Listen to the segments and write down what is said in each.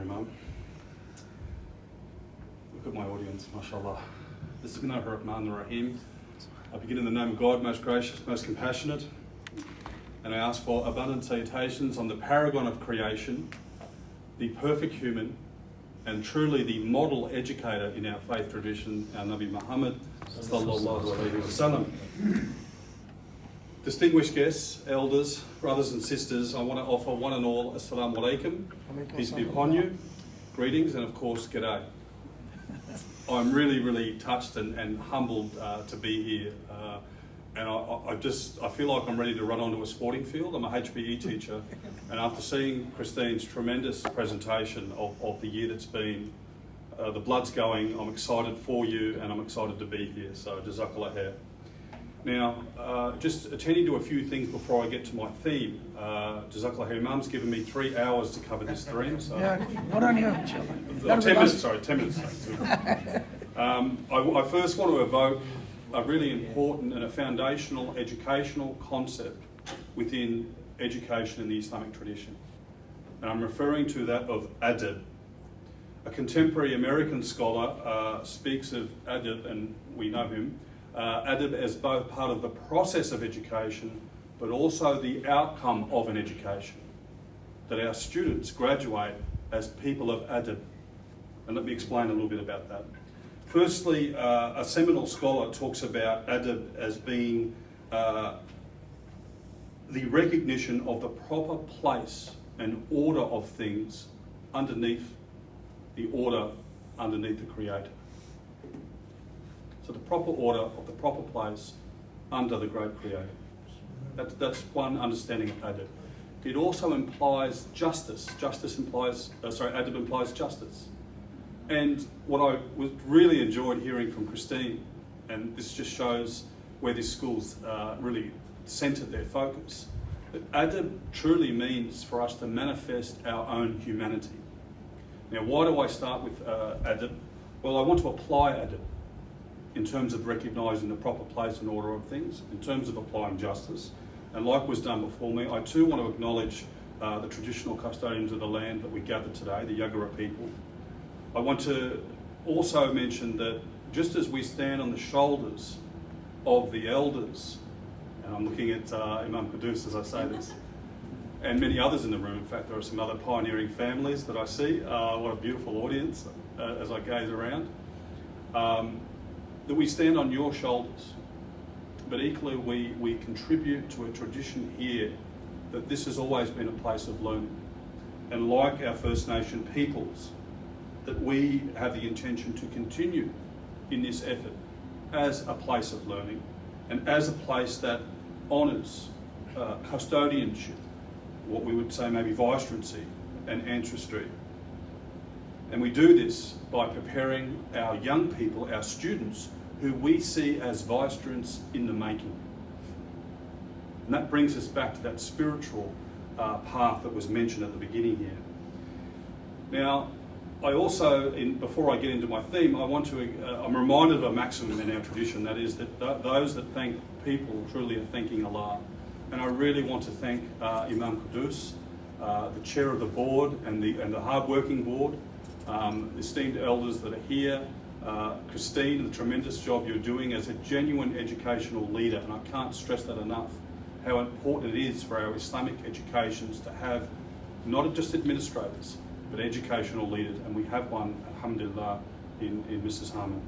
Imam. Look at my audience, mashallah. Bismillahir-Rahmanir-Rahim. I begin in the name of God, most gracious, most compassionate, and I ask for abundant salutations on the paragon of creation, the perfect human, and truly the model educator in our faith tradition, our Nabi Muhammad sallallahu alaihi wasallam. Distinguished guests, elders, brothers and sisters, I want to offer one and all assalamu alaikum, peace be upon you, greetings, and of course g'day. I'm really touched and humbled to be here, and I feel like I'm ready to run onto a sporting field. I'm a HBE teacher, and after seeing Christine's tremendous presentation of the year that's been, the blood's going. I'm excited for you, and I'm excited to be here, so jazakallah khair. Now, just attending to a few things before I get to my theme. Jazakallah khair, Imam's given me 3 hours to cover this theme. So yeah, not on you, 10 minutes, sorry, 10 minutes. I first want to evoke a really important and a foundational educational concept within education in the Islamic tradition. And I'm referring to that of adab. A contemporary American scholar speaks of adab, and we know him, adab as both part of the process of education, but also the outcome of an education. That our students graduate as people of adab. And let me explain a little bit about that. Firstly, a seminal scholar talks about adab as being the recognition of the proper place and order of things underneath the order underneath the Creator. So the proper order of the proper place under the great Creator. That's one understanding of adab. It also implies justice. Adab implies justice. And what I really enjoyed hearing from Christine, and this just shows where this school's really centred their focus, that adab truly means for us to manifest our own humanity. Now, why do I start with adab? Well, I want to apply adab in terms of recognising the proper place and order of things, in terms of applying justice. And like was done before me, I too want to acknowledge the traditional custodians of the land that we gather today, the Yagara people. I want to also mention that just as we stand on the shoulders of the elders, and I'm looking at Imam Qudus as I say this, and many others in the room, in fact there are some other pioneering families that I see, what a beautiful audience as I gaze around, that we stand on your shoulders, but equally we contribute to a tradition here that this has always been a place of learning. And like our First Nation peoples, that we have the intention to continue in this effort as a place of learning and as a place that honours custodianship, what we would say maybe vicegerency and ancestry. And we do this by preparing our young people, our students, who we see as vicegerents in the making. And that brings us back to that spiritual path that was mentioned at the beginning here. Now, I also, before I get into my theme, I'm reminded of a maxim in our tradition, that is that those that thank people truly are thanking Allah. And I really want to thank Imam Qudus, the chair of the board and the hard-working board, esteemed elders that are here, Christine, the tremendous job you're doing as a genuine educational leader, and I can't stress that enough, how important it is for our Islamic educations to have not just administrators, but educational leaders, and we have one, alhamdulillah, in Mrs. Harmon.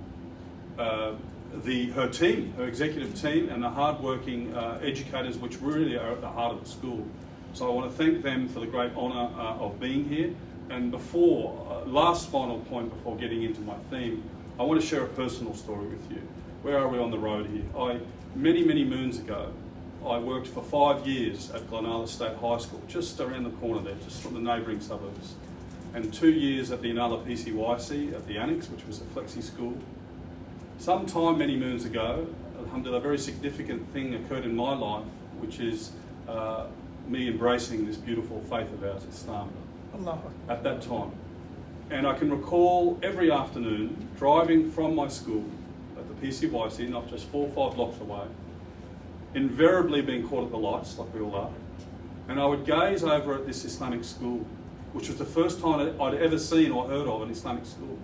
Her team, her executive team, and the hard-working educators, which really are at the heart of the school. So I want to thank them for the great honour of being here. And last final point before getting into my theme, I want to share a personal story with you. Where are we on the road here? Many moons ago, I worked for 5 years at Glenalla State High School, just around the corner there, just from the neighbouring suburbs. And 2 years at the Untitled PCYC at the AIIC, which was a flexi school. Sometime many moons ago, alhamdulillah, a very significant thing occurred in my life, which is me embracing this beautiful faith of ours, Islam, at that time. And I can recall every afternoon driving from my school at the PCYC, not just 4 or 5 blocks away, invariably being caught at the lights, like we all are, and I would gaze over at this Islamic school which was the first time I'd ever seen or heard of an Islamic school.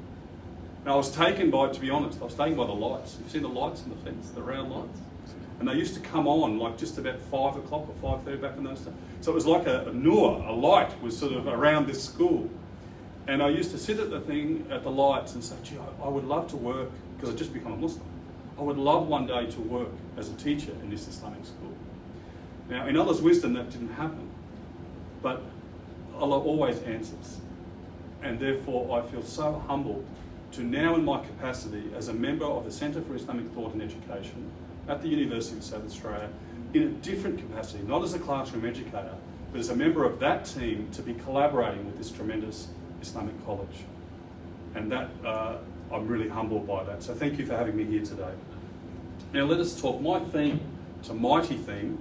Now I was taken by, to be honest, I was taken by the lights. You've seen the lights on the fence, the round lights? And they used to come on like just about 5 o'clock or 5:30 back in those days. So it was like a nur, a light was sort of around this school. And I used to sit at the lights and say, gee, I would love to work, because I'd just become a Muslim. I would love one day to work as a teacher in this Islamic school. Now, in Allah's wisdom, that didn't happen. But Allah always answers. And therefore, I feel so humbled to now, in my capacity as a member of the Centre for Islamic Thought and Education at the University of South Australia, in a different capacity, not as a classroom educator, but as a member of that team, to be collaborating with this tremendous Islamic college. And that, I'm really humbled by that. So thank you for having me here today. Now let us talk. My theme, it's a mighty theme,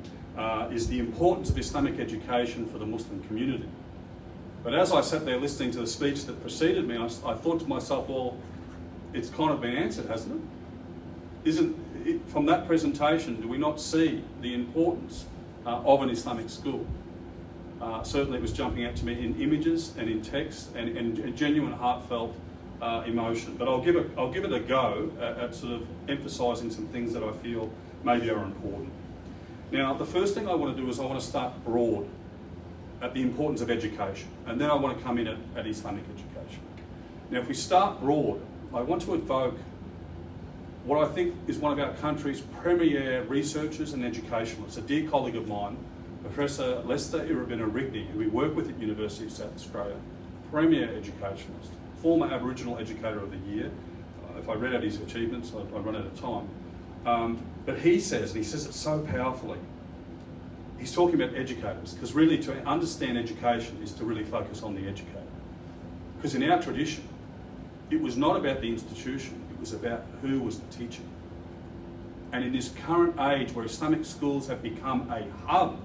is the importance of Islamic education for the Muslim community. But as I sat there listening to the speech that preceded me, I thought to myself, well, it's kind of been answered, hasn't it? Isn't it, from that presentation, do we not see the importance of an Islamic school? Certainly it was jumping out to me in images and in text and genuine heartfelt emotion. But I'll give it a go at sort of emphasising some things that I feel maybe are important. Now, the first thing I want to do is I want to start broad at the importance of education, and then I want to come in at Islamic education. Now, if we start broad, I want to evoke what I think is one of our country's premier researchers and educationalists, a dear colleague of mine, Professor Lester Irabina-Rigney, who we work with at University of South Australia, premier educationalist, former Aboriginal Educator of the Year. If I read out his achievements, I'd run out of time. But he says, and he says it so powerfully, he's talking about educators, because really to understand education is to really focus on the educator. Because in our tradition, it was not about the institution, it was about who was the teacher. And in this current age where Islamic schools have become a hub,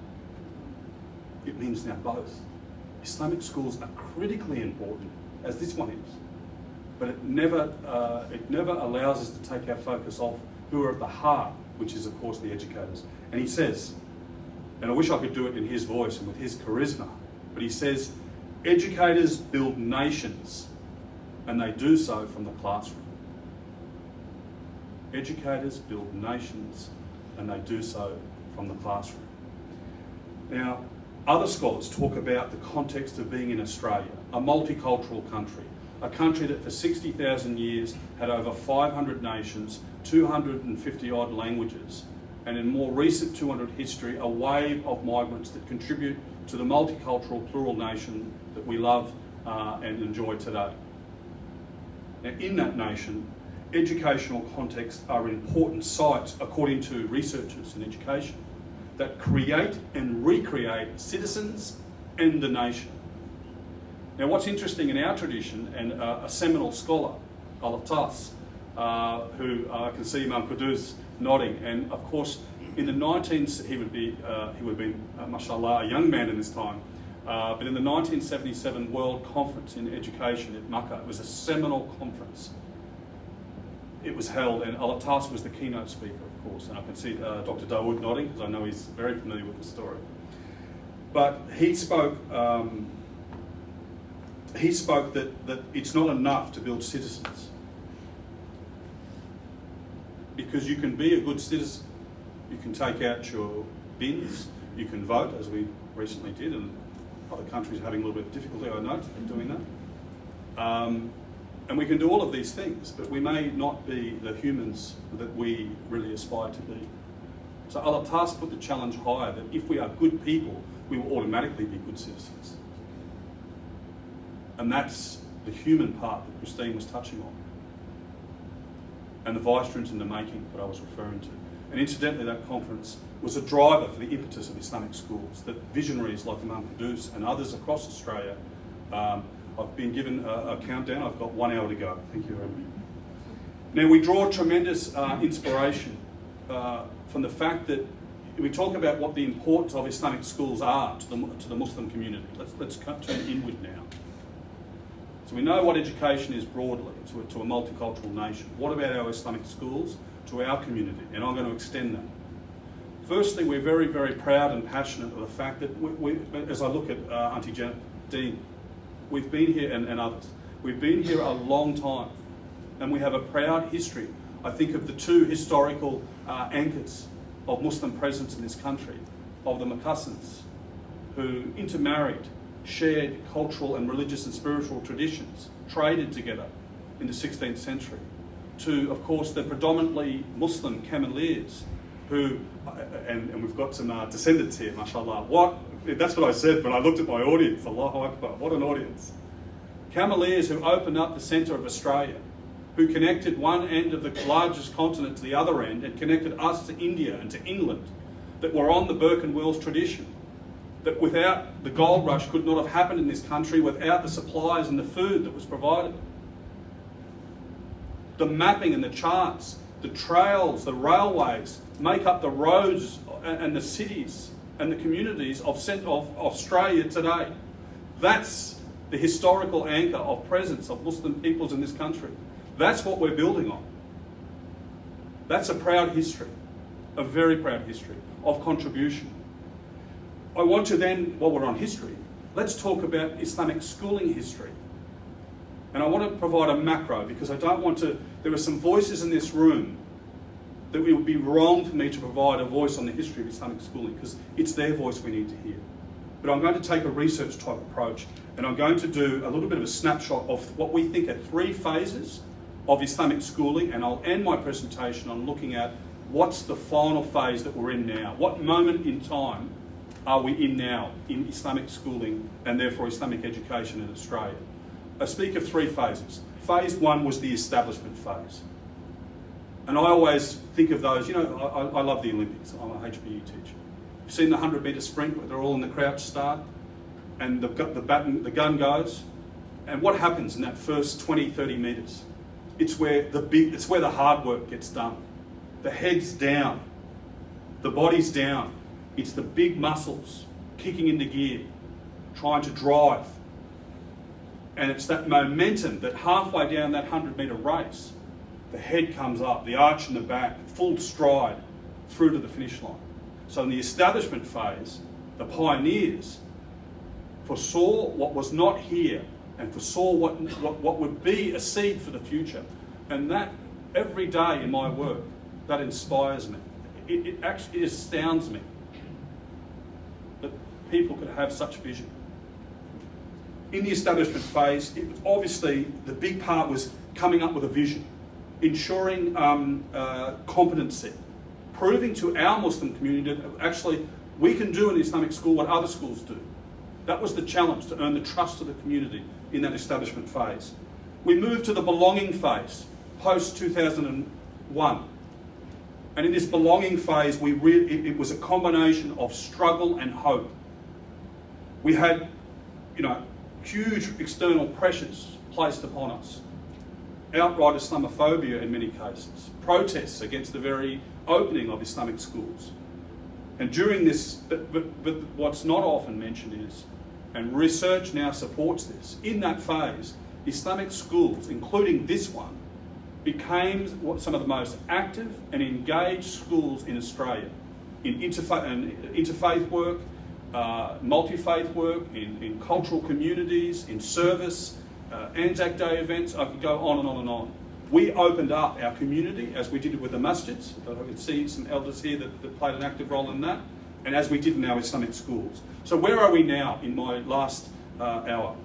it means now both. Islamic schools are critically important, as this one is, but it never allows us to take our focus off who are at the heart, which is of course the educators. And he says, and I wish I could do it in his voice and with his charisma, but he says, educators build nations, and they do so from the classroom. Educators build nations, and they do so from the classroom. Now, other scholars talk about the context of being in Australia, a multicultural country, a country that for 60,000 years had over 500 nations, 250 odd languages, and in more recent 200 history, a wave of migrants that contribute to the multicultural plural nation that we love and enjoy today. Now, in that nation, educational contexts are important sites, according to researchers in education, that create and recreate citizens and the nation. Now, what's interesting in our tradition, and a seminal scholar, Al-Attas, who I can see Imam Qudus nodding, and of course, in the 19th, he would have been, mashallah, a young man in this time, but in the 1977 World Conference in Education at Makkah, it was a seminal conference. It was held, and Al-Attas was the keynote speaker, of course, and I can see Dr. Dawood nodding, because I know he's very familiar with the story. But he spoke that it's not enough to build citizens, because you can be a good citizen. You can take out your bins, you can vote, as we recently did, and other countries are having a little bit of difficulty, I note, in doing that. And we can do all of these things, but we may not be the humans that we really aspire to be. So Al-Attas put the challenge higher, that if we are good people, we will automatically be good citizens. And that's the human part that Christine was touching on, and the vicegerents in the making that I was referring to. And incidentally, that conference was a driver for the impetus of Islamic schools, that visionaries like Imam Qudus and others across Australia, I've been given a countdown, I've got 1 hour to go. Thank you very much. Now, we draw tremendous inspiration from the fact that we talk about what the importance of Islamic schools are to the Muslim community. Let's turn inward now. So we know what education is broadly to a multicultural nation. What about our Islamic schools to our community? And I'm going to extend that. Firstly, we're very, very proud and passionate of the fact that, as I look at Auntie Dean, we've been here, and others, we've been here a long time, and we have a proud history. I think of the two historical anchors of Muslim presence in this country, of the Macassans, who intermarried, shared cultural and religious and spiritual traditions, traded together in the 16th century, to, of course, the predominantly Muslim Cameleers, who, and we've got some descendants here, mashallah. That's what I said, but I looked at my audience, Allahu Akbar, what an audience. Cameleers who opened up the centre of Australia, who connected one end of the largest continent to the other end and connected us to India and to England, that were on the Burke and Wills tradition, that without the gold rush could not have happened in this country without the supplies and the food that was provided. The mapping and the charts, the trails, the railways make up the roads and the cities and the communities of Australia today. That's the historical anchor of presence of Muslim peoples in this country. That's what we're building on. That's a proud history, a very proud history of contribution. I want to then, while we're on history, let's talk about Islamic schooling history. And I want to provide a macro because I don't want to, there are some voices in this room that it would be wrong for me to provide a voice on the history of Islamic schooling because it's their voice we need to hear. But I'm going to take a research type approach and I'm going to do a little bit of a snapshot of what we think are 3 phases of Islamic schooling, and I'll end my presentation on looking at what's the final phase that we're in now. What moment in time are we in now in Islamic schooling and therefore Islamic education in Australia? I speak of 3 phases. Phase 1 was the establishment phase. And I always think of those, I love the Olympics. I'm a HBU teacher. You've seen the 100-metre sprint where they're all in the crouch start and the gun goes. And what happens in that first 20, 30 metres? It's where the hard work gets done. The head's down, the body's down. It's the big muscles kicking into gear, trying to drive. And it's that momentum that halfway down that 100-metre race, the head comes up, the arch in the back, full stride through to the finish line. So in the establishment phase, the pioneers foresaw what was not here and foresaw what would be a seed for the future. And that, every day in my work, that inspires me. It actually astounds me that people could have such vision. In the establishment phase, obviously the big part was coming up with a vision, ensuring competency, proving to our Muslim community that actually we can do in the Islamic school what other schools do. That was the challenge, to earn the trust of the community in that establishment phase. We moved to the belonging phase, post-2001. And in this belonging phase, it was a combination of struggle and hope. We had, huge external pressures placed upon us. Outright Islamophobia in many cases. Protests against the very opening of Islamic schools. And during this, but what's not often mentioned is, and research now supports this, in that phase, Islamic schools, including this one, became some of the most active and engaged schools in Australia in interfaith work, multi-faith work, in cultural communities, in service, Anzac Day events. I could go on and on and on. We opened up our community, as we did with the masjids. I can see some elders here that played an active role in that, and as we did in our Islamic schools. So where are we now in my last hour?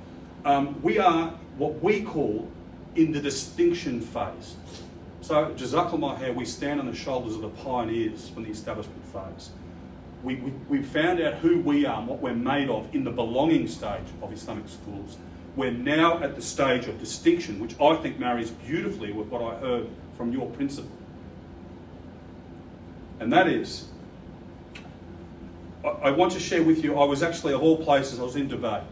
We are what we call in the distinction phase. So, Jazakallah khair, we stand on the shoulders of the pioneers from the establishment phase. We found out who we are and what we're made of in the belonging stage of Islamic schools. We're now at the stage of distinction, which I think marries beautifully with what I heard from your principal. And that is, I want to share with you, I was actually, of all places, I was in Dubai.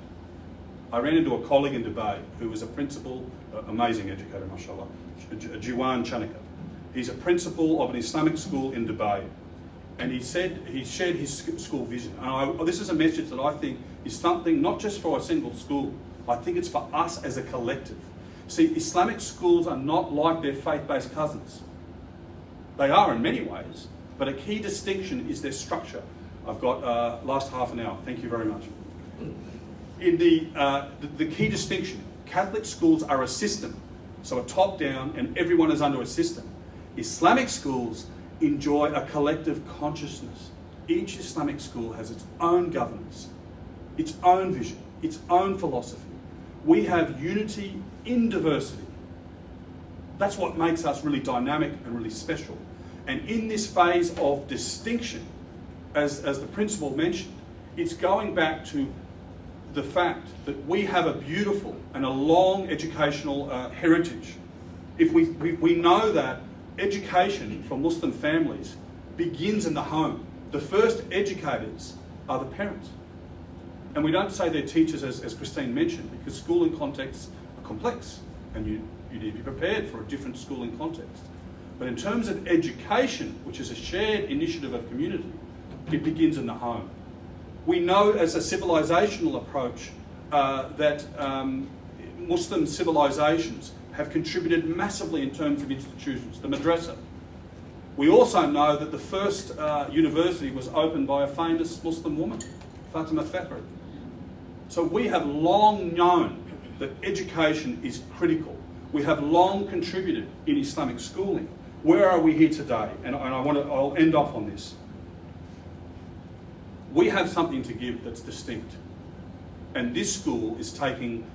I ran into a colleague in Dubai who was a principal, amazing educator, mashallah, Dylan Chown. He's a principal of an Islamic school in Dubai. And he shared his school vision. And this is a message that I think is something not just for a single school, I think it's for us as a collective. See, Islamic schools are not like their faith-based cousins. They are in many ways, but a key distinction is their structure. I've got last half an hour. Thank you very much. in the key distinction, Catholic schools are a system, so a top-down and everyone is under a system. Islamic schools enjoy a collective consciousness. Each Islamic school has its own governance, its own vision, its own philosophy. We have unity in diversity. That's what makes us really dynamic and really special. And in this phase of distinction, as the principal mentioned, it's going back to the fact that we have a beautiful and a long educational heritage. If we know that education for Muslim families begins in the home. The first educators are the parents. And we don't say they're teachers, as Christine mentioned, because schooling contexts are complex and you need to be prepared for a different schooling context. But in terms of education, which is a shared initiative of community, it begins in the home. We know as a civilizational approach that Muslim civilizations have contributed massively in terms of institutions, the madrasa. We also know that the first university was opened by a famous Muslim woman, Fatima Fakhri. So we have long known that education is critical. We have long contributed in Islamic schooling. Where are we here today? And I'll end off on this. We have something to give that's distinct. And this school is taking,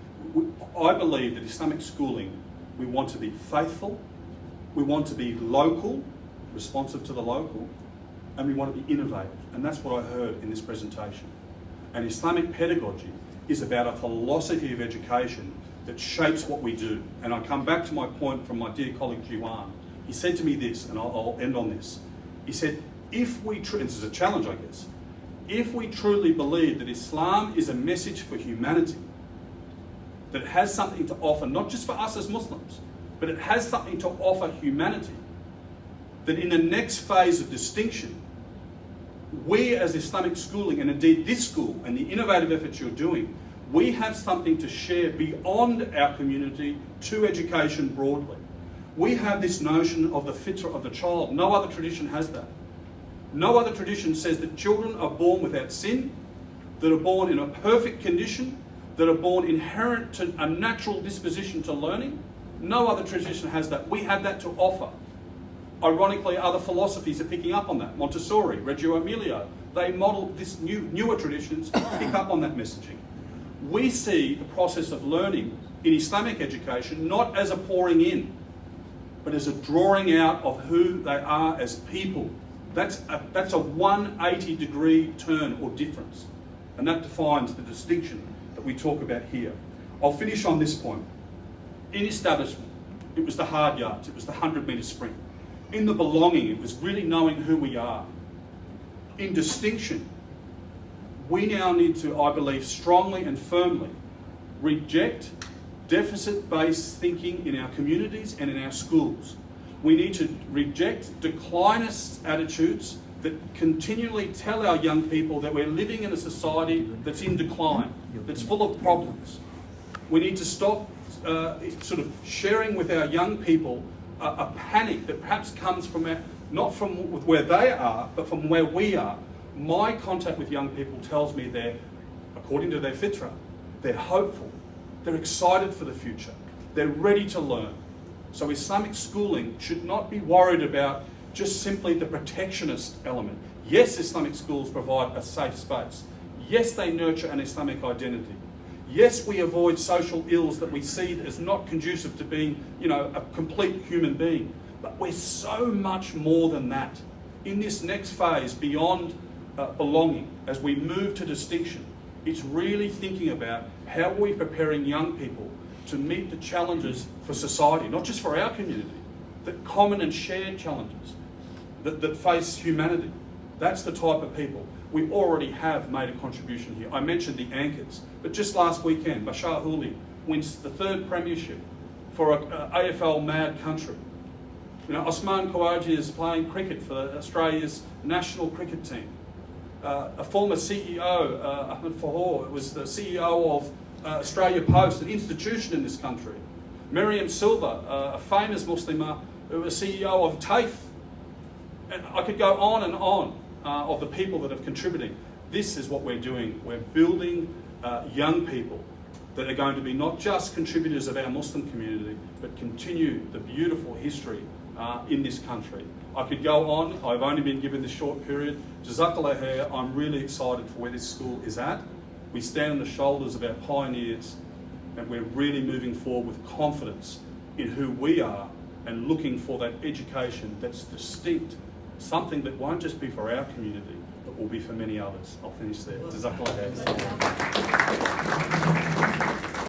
I believe that Islamic schooling, we want to be faithful, we want to be local, responsive to the local, and we want to be innovative. And that's what I heard in this presentation. And Islamic pedagogy is about a philosophy of education that shapes what we do. And I come back to my point from my dear colleague Jiwan. He said to me this, and I'll end on this. He said, if we, this is a challenge I guess, if we truly believe that Islam is a message for humanity, that it has something to offer, not just for us as Muslims, but it has something to offer humanity, that in the next phase of distinction, we as Islamic schooling, and indeed this school and the innovative efforts you're doing, we have something to share beyond our community to education broadly. We have this notion of the fitrah of the child. No other tradition has that. No other tradition says that children are born without sin, that are born in a perfect condition, that are born inherent to a natural disposition to learning. No other tradition has that. We have that to offer. Ironically, other philosophies are picking up on that. Montessori, Reggio Emilia, they model this newer traditions, pick up on that messaging. We see the process of learning in Islamic education not as a pouring in, but as a drawing out of who they are as people. That's a 180-degree turn or difference. And that defines the distinction that we talk about here. I'll finish on this point. In establishment, it was the hard yards, it was the 100-metre sprint. In the belonging, it was really knowing who we are. In distinction, we now need to, I believe, strongly and firmly reject deficit-based thinking in our communities and in our schools. We need to reject declinist attitudes that continually tell our young people that we're living in a society that's in decline, that's full of problems. We need to stop sort of sharing with our young people a panic that perhaps comes from not from where they are, but from where we are. My contact with young people tells me they're, according to their fitrah, they're hopeful, they're excited for the future, they're ready to learn. So Islamic schooling should not be worried about just simply the protectionist element. Yes, Islamic schools provide a safe space. Yes, they nurture an Islamic identity. Yes, we avoid social ills that we see as not conducive to being, a complete human being. But we're so much more than that. In this next phase, beyond belonging, as we move to distinction, it's really thinking about how are we preparing young people to meet the challenges for society, not just for our community, but common and shared challenges that face humanity. That's the type of people. We already have made a contribution here. I mentioned the anchors, but just last weekend, Bashar Houli wins the 3rd premiership for an AFL mad country. Osman Khawaji is playing cricket for Australia's national cricket team. A former CEO, Ahmed Fahor, was the CEO of Australia Post, an institution in this country. Miriam Silva, a famous Muslimah, who was CEO of TAFE. And I could go on and on of the people that have contributed. This is what we're doing. We're building young people that are going to be not just contributors of our Muslim community, but continue the beautiful history in this country. I could go on. I've only been given this short period. Jazakallah khair. I'm really excited for where this school is at. We stand on the shoulders of our pioneers, and we're really moving forward with confidence in who we are and looking for that education that's distinct, something that won't just be for our community, but will be for many others. I'll finish there. Jazakallah khair.